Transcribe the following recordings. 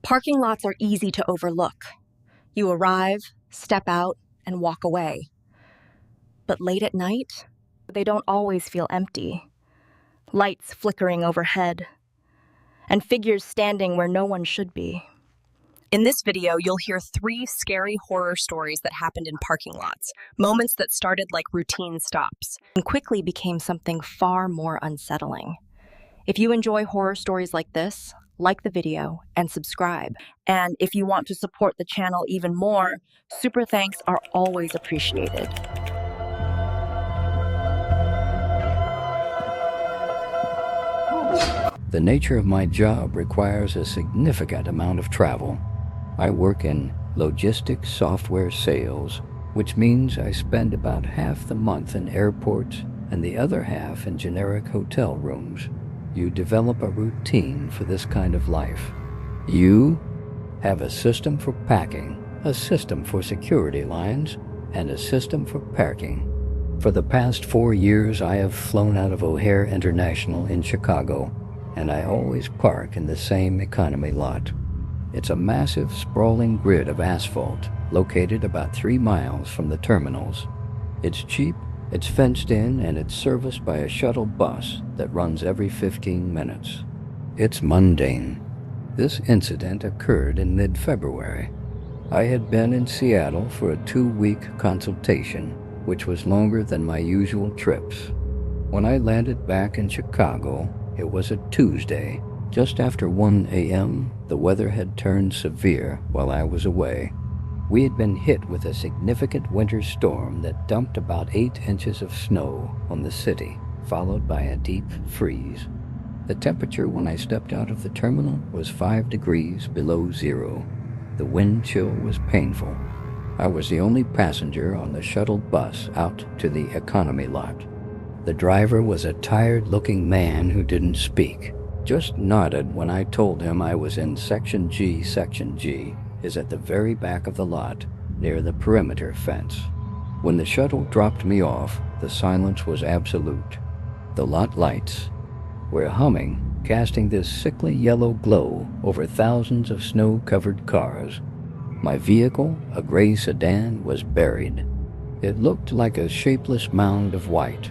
Parking lots are easy to overlook. You arrive, step out, and walk away. But late at night, they don't always feel empty. Lights flickering overhead, and figures standing where no one should be. In this video, you'll hear 3 scary horror stories that happened in parking lots, moments that started like routine stops and quickly became something far more unsettling. If you enjoy horror stories like this, like the video and subscribe. And if you want to support the channel even more, super thanks are always appreciated. The nature of my job requires a significant amount of travel. I work in logistics software sales, which means I spend about half the month in airports and the other half in generic hotel rooms. You develop a routine for this kind of life. You have a system for packing, a system for security lines, and a system for parking. For the past 4 years, I have flown out of O'Hare International in Chicago, and I always park in the same economy lot. It's a massive, sprawling grid of asphalt located about 3 miles from the terminals. It's cheap, it's fenced in, and it's serviced by a shuttle bus that runs every 15 minutes. It's mundane. This incident occurred in mid-February. I had been in Seattle for a 2-week consultation, which was longer than my usual trips. When I landed back in Chicago, it was a Tuesday. Just after 1 a.m., the weather had turned severe while I was away. We had been hit with a significant winter storm that dumped about 8 inches of snow on the city, followed by a deep freeze. The temperature when I stepped out of the terminal was 5 degrees below zero. The wind chill was painful. I was the only passenger on the shuttle bus out to the economy lot. The driver was a tired-looking man who didn't speak, just nodded when I told him I was in Section G. Section G is at the very back of the lot, near the perimeter fence. When the shuttle dropped me off, the silence was absolute. The lot lights were humming, casting this sickly yellow glow over thousands of snow-covered cars. My vehicle, a gray sedan, was buried. It looked like a shapeless mound of white.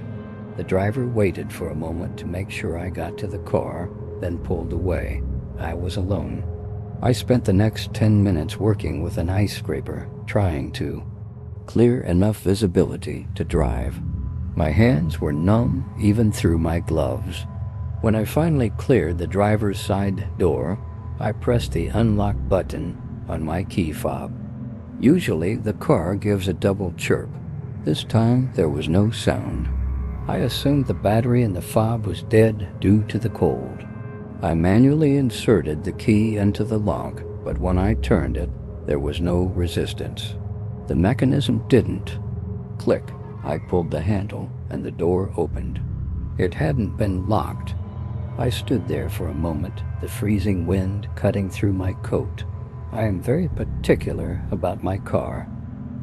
The driver waited for a moment to make sure I got to the car, then pulled away. I was alone. I spent the next 10 minutes working with an ice scraper, trying to clear enough visibility to drive. My hands were numb even through my gloves. When I finally cleared the driver's side door, I pressed the unlock button on my key fob. Usually, the car gives a double chirp. This time, there was no sound. I assumed the battery in the fob was dead due to the cold. I manually inserted the key into the lock, but when I turned it, there was no resistance. The mechanism didn't. Click. I pulled the handle, and the door opened. It hadn't been locked. I stood there for a moment, the freezing wind cutting through my coat. I am very particular about my car.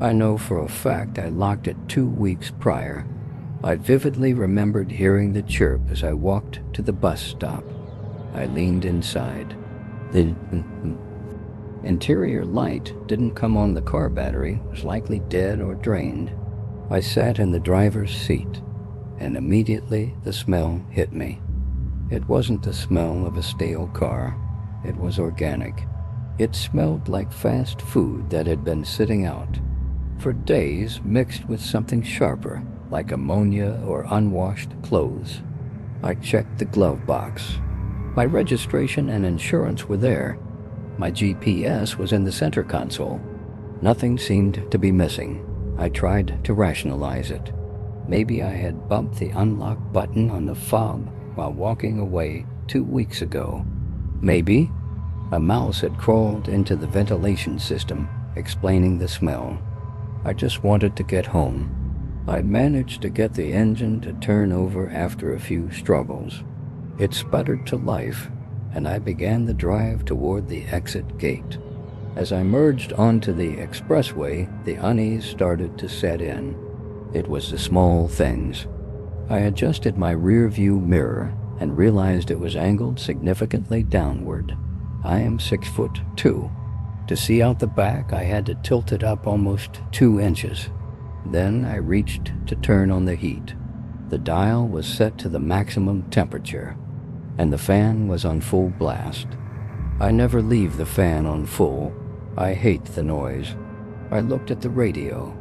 I know for a fact I locked it 2 weeks prior. I vividly remembered hearing the chirp as I walked to the bus stop. I leaned inside. The interior light didn't come on the car battery. It was likely dead or drained. I sat in the driver's seat, and immediately the smell hit me. It wasn't the smell of a stale car. It was organic. It smelled like fast food that had been sitting out for days, mixed with something sharper, like ammonia or unwashed clothes. I checked the glove box. My registration and insurance were there. My GPS was in the center console. Nothing seemed to be missing. I tried to rationalize it. Maybe I had bumped the unlock button on the fob while walking away 2 weeks ago. Maybe a mouse had crawled into the ventilation system, explaining the smell. I just wanted to get home. I managed to get the engine to turn over after a few struggles. It sputtered to life, and I began the drive toward the exit gate. As I merged onto the expressway, the unease started to set in. It was the small things. I adjusted my rear view mirror and realized it was angled significantly downward. I am 6'2". To see out the back, I had to tilt it up almost 2 inches. Then I reached to turn on the heat. The dial was set to the maximum temperature, and the fan was on full blast. I never leave the fan on full. I hate the noise. I looked at the radio.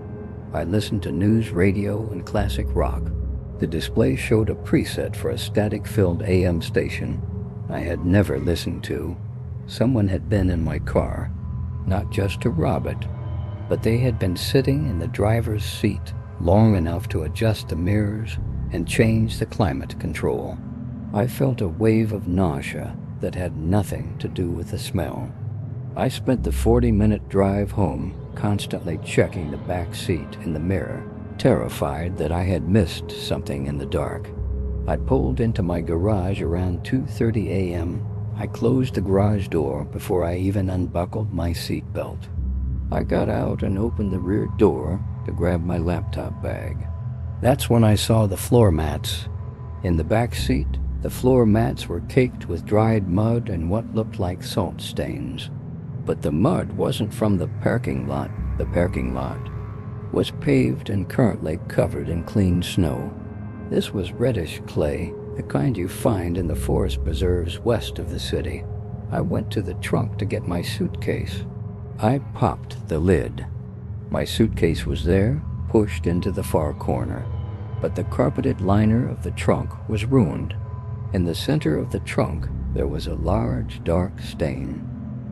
I listened to news radio and classic rock. The display showed a preset for a static-filled AM station I had never listened to. Someone had been in my car, not just to rob it, but they had been sitting in the driver's seat long enough to adjust the mirrors and change the climate control. I felt a wave of nausea that had nothing to do with the smell. I spent the 40-minute drive home constantly checking the back seat in the mirror, terrified that I had missed something in the dark. I pulled into my garage around 2:30 a.m. I closed the garage door before I even unbuckled my seatbelt. I got out and opened the rear door to grab my laptop bag. That's when I saw the floor mats. In the back seat, the floor mats were caked with dried mud and what looked like salt stains. But the mud wasn't from the parking lot. The parking lot was paved and currently covered in clean snow. This was reddish clay, the kind you find in the forest preserves west of the city. I went to the trunk to get my suitcase. I popped the lid. My suitcase was there, pushed into the far corner, but the carpeted liner of the trunk was ruined. In the center of the trunk, there was a large, dark stain.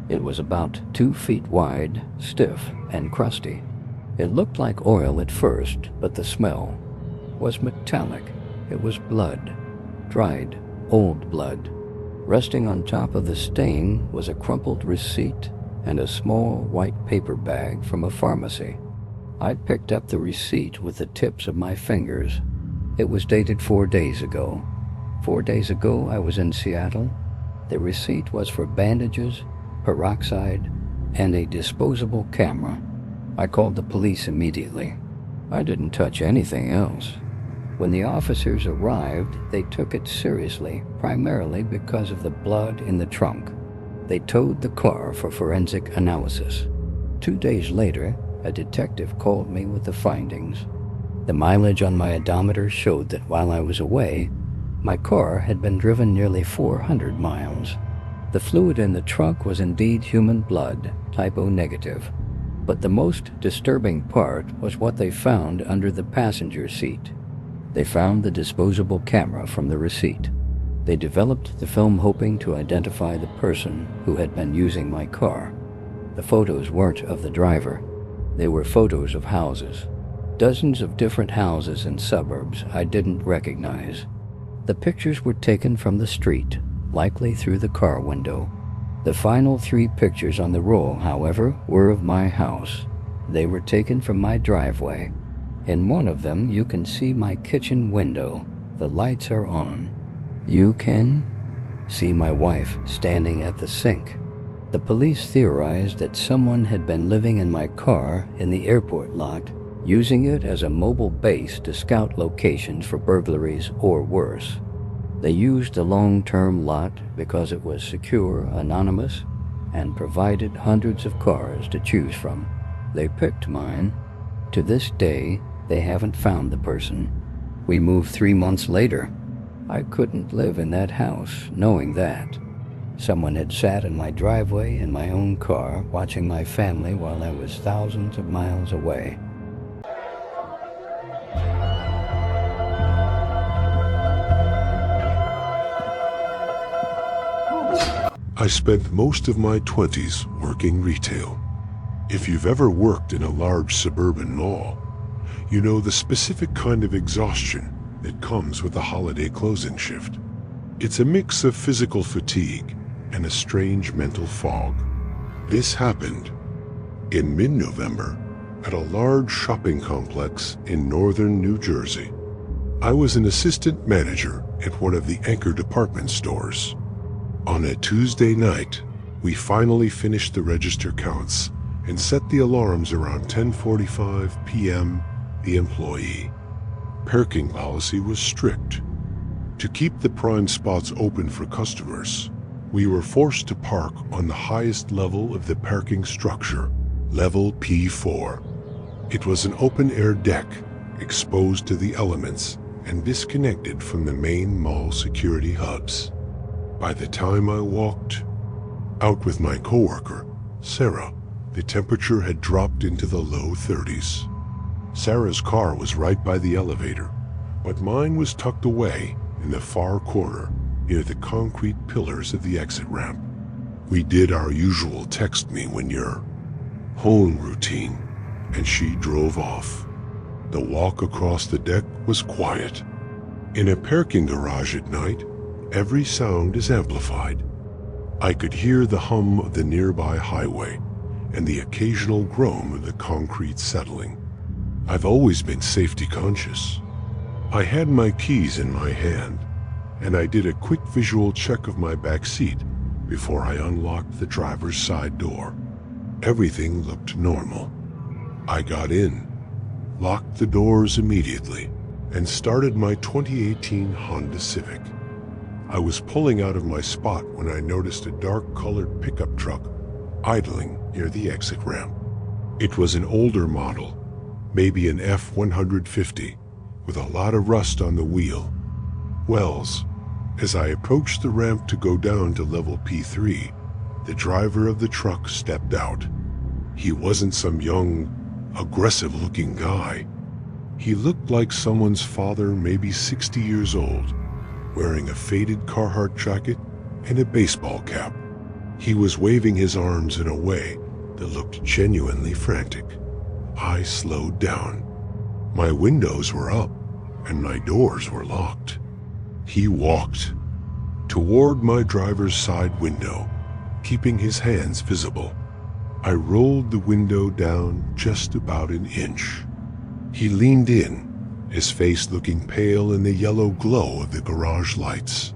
It was about 2 feet wide, stiff, and crusty. It looked like oil at first, but the smell was metallic. It was blood, dried, old blood. Resting on top of the stain was a crumpled receipt and a small white paper bag from a pharmacy. I picked up the receipt with the tips of my fingers. It was dated 4 days ago. 4 days ago, I was in Seattle. The receipt was for bandages, peroxide, and a disposable camera. I called the police immediately. I didn't touch anything else. When the officers arrived, they took it seriously, primarily because of the blood in the trunk. They towed the car for forensic analysis. 2 days later, a detective called me with the findings. The mileage on my odometer showed that while I was away, my car had been driven nearly 400 miles. The fluid in the trunk was indeed human blood, type O negative. But the most disturbing part was what they found under the passenger seat. They found the disposable camera from the receipt. They developed the film hoping to identify the person who had been using my car. The photos weren't of the driver. They were photos of houses. Dozens of different houses in suburbs I didn't recognize. The pictures were taken from the street, likely through the car window. The final 3 pictures on the roll, however, were of my house. They were taken from my driveway. In one of them, you can see my kitchen window. The lights are on. You can see my wife standing at the sink. The police theorized that someone had been living in my car in the airport lot, using it as a mobile base to scout locations for burglaries or worse. They used the long-term lot because it was secure, anonymous, and provided hundreds of cars to choose from. They picked mine. To this day, they haven't found the person. We moved 3 months later. I couldn't live in that house knowing that. Someone had sat in my driveway in my own car watching my family while I was thousands of miles away. I spent most of my 20s working retail. If you've ever worked in a large suburban mall, you know the specific kind of exhaustion that comes with a holiday closing shift. It's a mix of physical fatigue and a strange mental fog. This happened in mid-November at a large shopping complex in northern New Jersey. I was an assistant manager at one of the anchor department stores. On a Tuesday night, we finally finished the register counts and set the alarms around 10:45 p.m. the employee. Parking policy was strict. To keep the prime spots open for customers, We were forced to park on the highest level of the parking structure, level P4. It was an open-air deck, exposed to the elements and disconnected from the main mall security hubs. By the time I walked out with my coworker, Sarah, the temperature had dropped into the low 30s. Sarah's car was right by the elevator, but mine was tucked away in the far corner near the concrete pillars of the exit ramp. We did our usual text me when you're home routine, and she drove off. The walk across the deck was quiet. In a parking garage at night, every sound is amplified. I could hear the hum of the nearby highway and the occasional groan of the concrete settling. I've always been safety conscious. I had my keys in my hand, and I did a quick visual check of my back seat before I unlocked the driver's side door. Everything looked normal. I got in, locked the doors immediately, and started my 2018 Honda Civic. I was pulling out of my spot when I noticed a dark-colored pickup truck idling near the exit ramp. It was an older model, maybe an F-150, with a lot of rust on the wheel. Wells, as I approached the ramp to go down to level P3, the driver of the truck stepped out. He wasn't some young, aggressive-looking guy. He looked like someone's father, maybe 60 years old, wearing a faded Carhartt jacket and a baseball cap. He was waving his arms in a way that looked genuinely frantic. I slowed down. My windows were up and my doors were locked. He walked toward my driver's side window, keeping his hands visible. I rolled the window down just about an inch. He leaned in, his face looking pale in the yellow glow of the garage lights.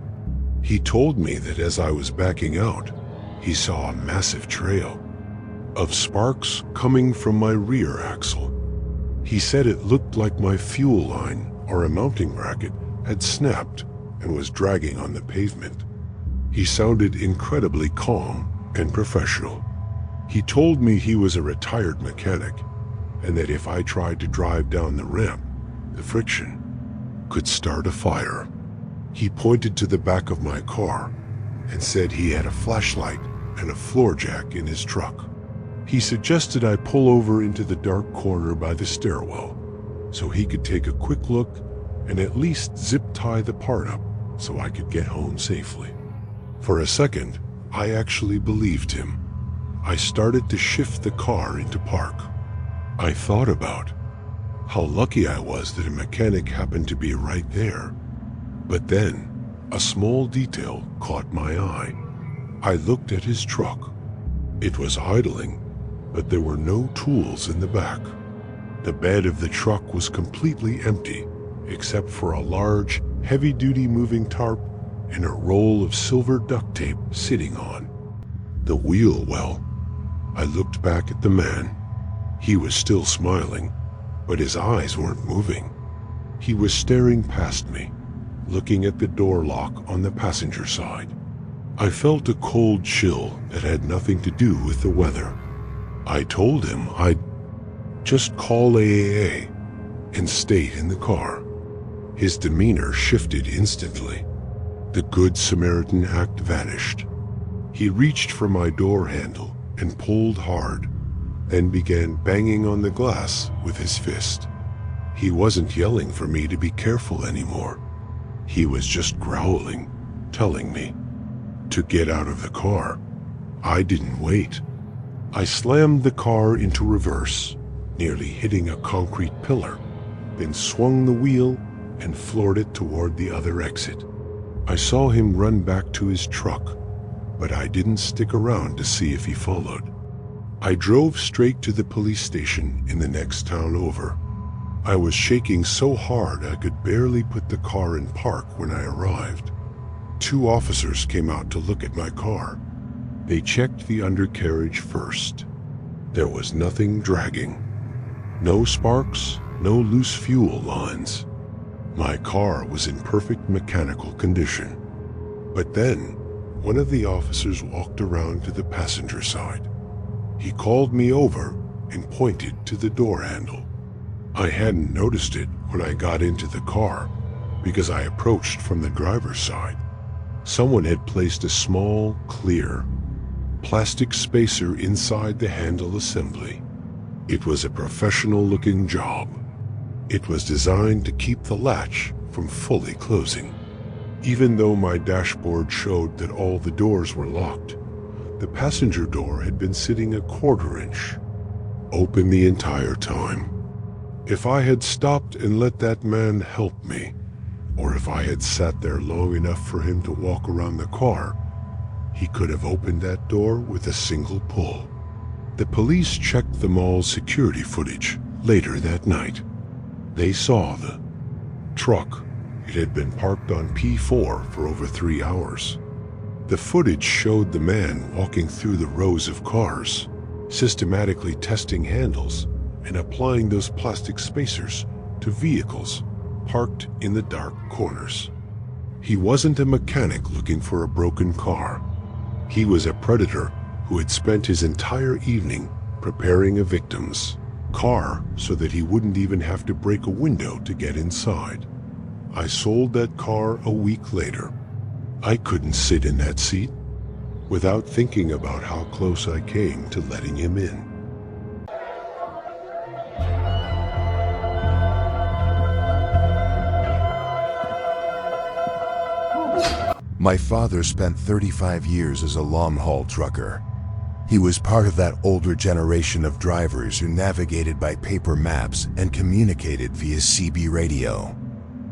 He told me that as I was backing out, he saw a massive trail of sparks coming from my rear axle. He said it looked like my fuel line or a mounting bracket had snapped and was dragging on the pavement. He sounded incredibly calm and professional. He told me he was a retired mechanic and that if I tried to drive down the ramp, the friction could start a fire. He pointed to the back of my car and said he had a flashlight and a floor jack in his truck. He suggested I pull over into the dark corner by the stairwell so he could take a quick look and at least zip tie the part up so I could get home safely. For a second, I actually believed him. I started to shift the car into park. I thought about how lucky I was that a mechanic happened to be right there. But then, a small detail caught my eye. I looked at his truck. It was idling, but there were no tools in the back. The bed of the truck was completely empty, except for a large, heavy-duty moving tarp and a roll of silver duct tape sitting on the wheel well. I looked back at the man. He was still smiling, but his eyes weren't moving. He was staring past me, looking at the door lock on the passenger side. I felt a cold chill that had nothing to do with the weather. I told him I'd just call AAA and stayed in the car. His demeanor shifted instantly. The Good Samaritan act vanished. He reached for my door handle and pulled hard, then began banging on the glass with his fist. He wasn't yelling for me to be careful anymore. He was just growling, telling me to get out of the car. I didn't wait. I slammed the car into reverse, nearly hitting a concrete pillar, then swung the wheel and floored it toward the other exit. I saw him run back to his truck, but I didn't stick around to see if he followed. I drove straight to the police station in the next town over. I was shaking so hard I could barely put the car in park when I arrived. 2 officers came out to look at my car. They checked the undercarriage first. There was nothing dragging. No sparks, no loose fuel lines. My car was in perfect mechanical condition. But then, one of the officers walked around to the passenger side. He called me over and pointed to the door handle. I hadn't noticed it when I got into the car because I approached from the driver's side. Someone had placed a small, clear, plastic spacer inside the handle assembly. It was a professional-looking job. It was designed to keep the latch from fully closing. Even though my dashboard showed that all the doors were locked, the passenger door had been sitting a quarter-inch open the entire time. If I had stopped and let that man help me, or if I had sat there long enough for him to walk around the car, he could have opened that door with a single pull. The police checked the mall's security footage later that night. They saw the truck. It had been parked on P4 for over 3 hours. The footage showed the man walking through the rows of cars, systematically testing handles and applying those plastic spacers to vehicles parked in the dark corners. He wasn't a mechanic looking for a broken car. He was a predator who had spent his entire evening preparing a victim's car so that he wouldn't even have to break a window to get inside. I sold that car a week later. I couldn't sit in that seat without thinking about how close I came to letting him in. My father spent 35 years as a long-haul trucker. He was part of that older generation of drivers who navigated by paper maps and communicated via CB radio.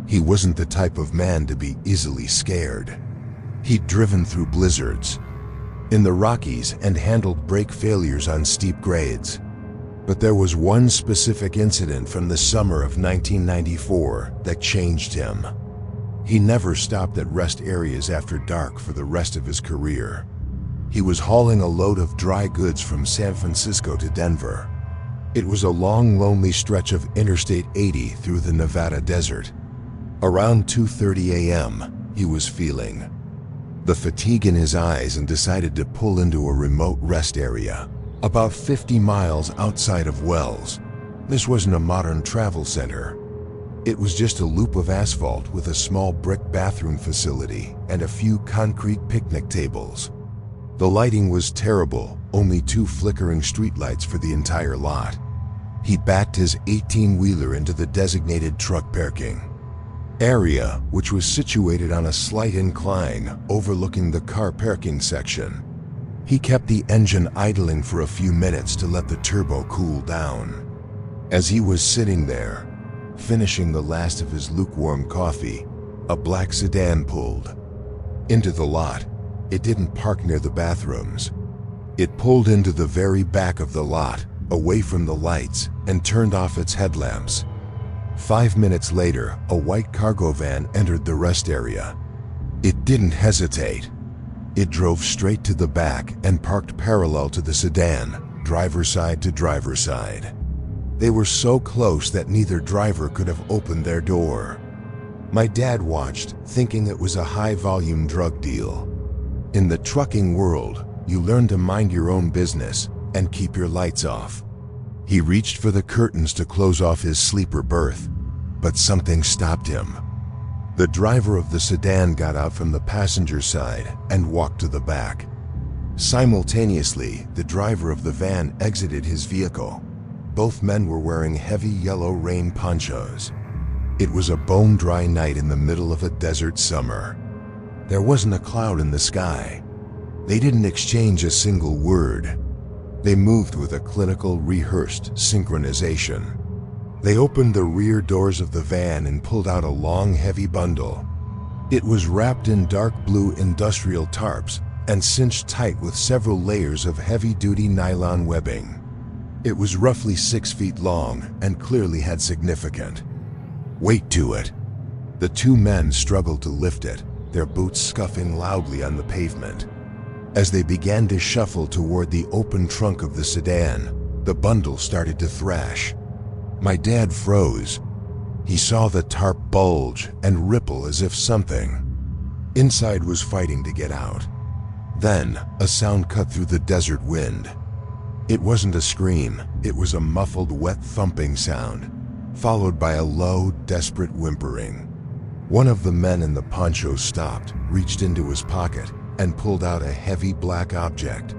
He wasn't the type of man to be easily scared. He'd driven through blizzards, in the Rockies, and handled brake failures on steep grades. But there was one specific incident from the summer of 1994 that changed him. He never stopped at rest areas after dark for the rest of his career. He was hauling a load of dry goods from San Francisco to Denver. It was a long, lonely stretch of Interstate 80 through the Nevada desert. Around 2:30 a.m., he was feeling the fatigue in his eyes and decided to pull into a remote rest area, about 50 miles outside of Wells. This wasn't a modern travel center. It was just a loop of asphalt with a small brick bathroom facility and a few concrete picnic tables. The lighting was terrible, only 2 flickering streetlights for the entire lot. He backed his 18-wheeler into the designated truck parking area, which was situated on a slight incline overlooking the car parking section. He kept the engine idling for a few minutes to let the turbo cool down. As he was sitting there, finishing the last of his lukewarm coffee, a black sedan pulled into the lot. It didn't park near the bathrooms. It pulled into the very back of the lot, away from the lights, and turned off its headlamps. 5 minutes later, a white cargo van entered the rest area. It didn't hesitate. It drove straight to the back and parked parallel to the sedan, driver side to driver side. They were so close that neither driver could have opened their door. My dad watched, thinking it was a high-volume drug deal. In the trucking world, you learn to mind your own business and keep your lights off. He reached for the curtains to close off his sleeper berth, but something stopped him. The driver of the sedan got out from the passenger side and walked to the back. Simultaneously, the driver of the van exited his vehicle. Both men were wearing heavy yellow rain ponchos. It was a bone-dry night in the middle of a desert summer. There wasn't a cloud in the sky. They didn't exchange a single word. They moved with a clinical, rehearsed synchronization. They opened the rear doors of the van and pulled out a long, heavy bundle. It was wrapped in dark blue industrial tarps and cinched tight with several layers of heavy-duty nylon webbing. It was roughly 6 feet long and clearly had significant weight to it. The 2 men struggled to lift it, their boots scuffing loudly on the pavement. As they began to shuffle toward the open trunk of the sedan, the bundle started to thrash. My dad froze. He saw the tarp bulge and ripple as if something inside was fighting to get out. Then, a sound cut through the desert wind. It wasn't a scream, it was a muffled, wet thumping sound, followed by a low, desperate whimpering. One of the men in the poncho stopped, reached into his pocket, and pulled out a heavy black object.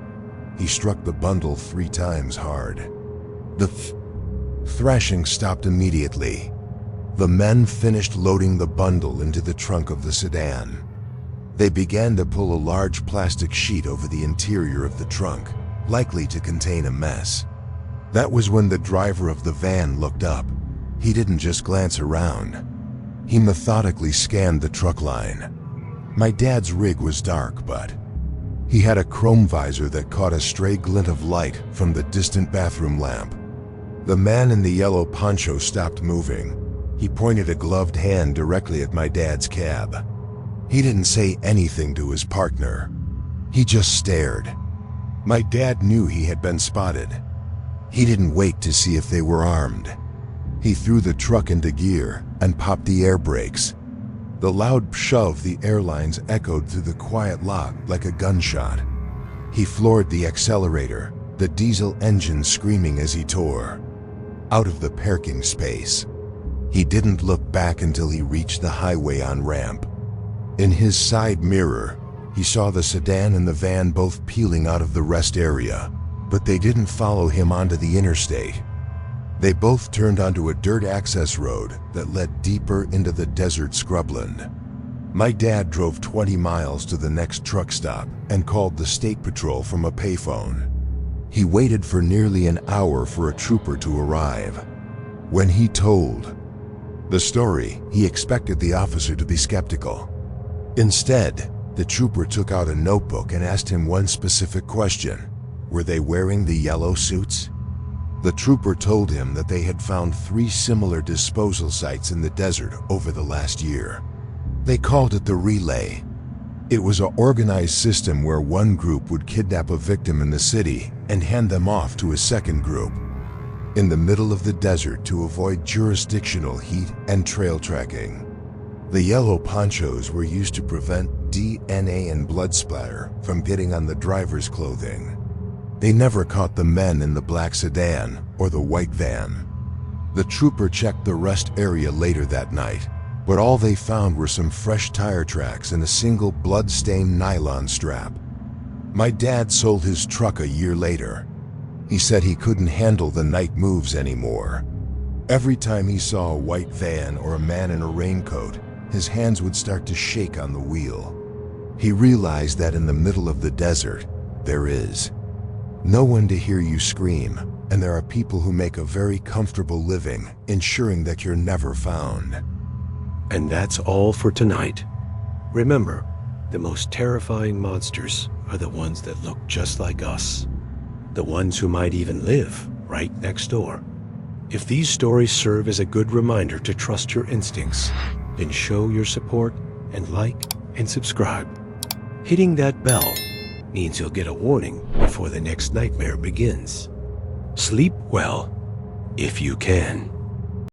He struck the bundle 3 times hard. The thrashing stopped immediately. The men finished loading the bundle into the trunk of the sedan. They began to pull a large plastic sheet over the interior of the trunk, likely to contain a mess. That was when the driver of the van looked up. He didn't just glance around. He methodically scanned the truck line. My dad's rig was dark, but he had a chrome visor that caught a stray glint of light from the distant bathroom lamp. The man in the yellow poncho stopped moving. He pointed a gloved hand directly at my dad's cab. He didn't say anything to his partner. He just stared. My dad knew he had been spotted. He didn't wait to see if they were armed. He threw the truck into gear and popped the air brakes. The loud shove of the airlines echoed through the quiet lot like a gunshot. He floored the accelerator, the diesel engine screaming as he tore out of the parking space. He didn't look back until he reached the highway on-ramp. In his side mirror, he saw the sedan and the van both peeling out of the rest area, but they didn't follow him onto the interstate. They both turned onto a dirt access road that led deeper into the desert scrubland. My dad drove 20 miles to the next truck stop and called the state patrol from a payphone. He waited for nearly an hour for a trooper to arrive. When he told the story, he expected the officer to be skeptical. Instead, the trooper took out a notebook and asked him one specific question. Were they wearing the yellow suits? The trooper told him that they had found 3 similar disposal sites in the desert over the last year. They called it the relay. It was an organized system where one group would kidnap a victim in the city and hand them off to a second group in the middle of the desert to avoid jurisdictional heat and trail tracking. The yellow ponchos were used to prevent DNA and blood splatter from getting on the driver's clothing. They never caught the men in the black sedan or the white van. The trooper checked the rest area later that night, but all they found were some fresh tire tracks and a single blood-stained nylon strap. My dad sold his truck a year later. He said he couldn't handle the night moves anymore. Every time he saw a white van or a man in a raincoat, his hands would start to shake on the wheel. He realized that in the middle of the desert, there is no one to hear you scream, and there are people who make a very comfortable living ensuring that you're never found. And that's all for tonight. Remember, the most terrifying monsters are the ones that look just like us. The ones who might even live right next door. If these stories serve as a good reminder to trust your instincts, then show your support and like and subscribe. Hitting that bell means you'll get a warning before the next nightmare begins. Sleep well, if you can.